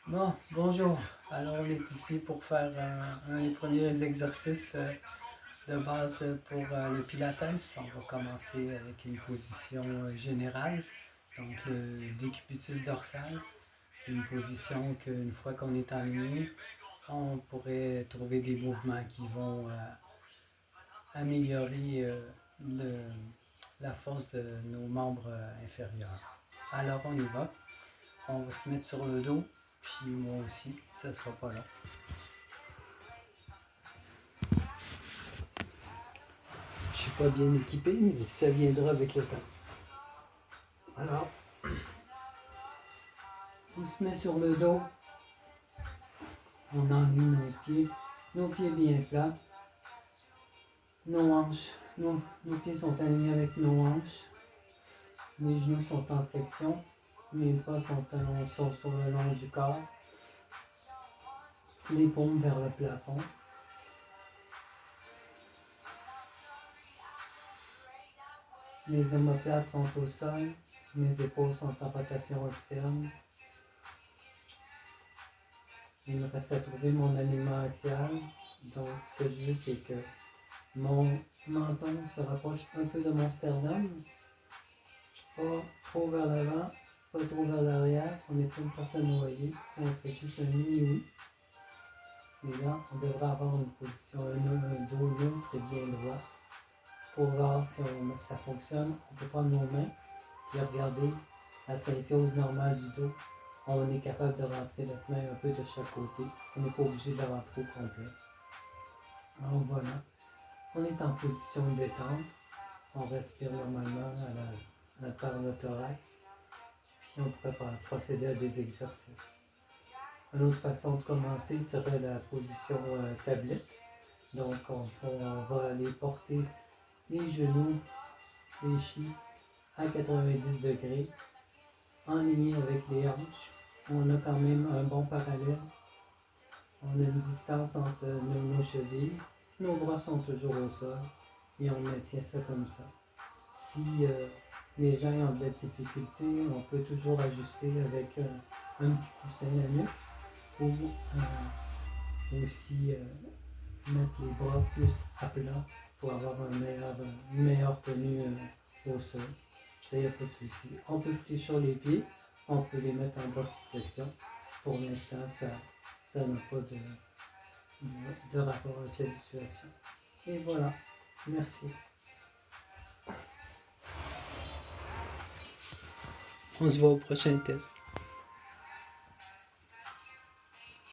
Bon, bonjour. Alors, on est ici pour faire un des premiers exercices de base pour le Pilates. On va commencer avec une position générale, donc le décubitus dorsal. C'est une position qu'une fois qu'on est aligné, on pourrait trouver des mouvements qui vont améliorer la force de nos membres inférieurs. Alors, on y va. On va se mettre sur le dos, puis moi aussi, ça sera pas long. Je suis pas bien équipé, mais ça viendra avec le temps. Alors, on se met sur le dos, on enligne nos pieds bien plats, nos hanches, nos pieds sont alignés avec nos hanches, les genoux sont en flexion, les bras sont sur le long du corps, les paumes vers le plafond. Mes omoplates sont au sol, mes épaules sont en rotation externe. Il me reste à trouver mon alignement axial. Donc, ce que je veux, c'est que mon menton se rapproche un peu de mon sternum. Pas trop vers l'avant, pas trop vers l'arrière. On n'est pas une personne noyée. On fait juste un mini oui. Et là, on devrait avoir une position, un dos neutre et bien droit. Pour voir si ça fonctionne, on peut prendre nos mains puis regarder la symbiose normale du dos. On est capable de rentrer notre main un peu de chaque côté. On n'est pas obligé de la rentrer au complet. Alors voilà, on est en position de détente. On respire normalement par le thorax. Puis on pourrait procéder à des exercices. Une autre façon de commencer serait la position tablette. Donc on va aller porter les genoux fléchis à 90 degrés, en ligne avec les hanches. On a quand même un bon parallèle. On a une distance entre nos chevilles. Nos bras sont toujours au sol et on maintient ça comme ça. Si les gens ont de la difficulté, on peut toujours ajuster avec un petit coussin à nuque ou aussi mettre les bras plus à plat pour avoir une meilleure tenue au sol. Ça, il n'y a pas de souci. On peut fléchir les pieds, on peut les mettre en dorsiflexion. Pour l'instant, ça n'a pas de rapport avec la situation. Et voilà. Merci. On se voit au prochain test.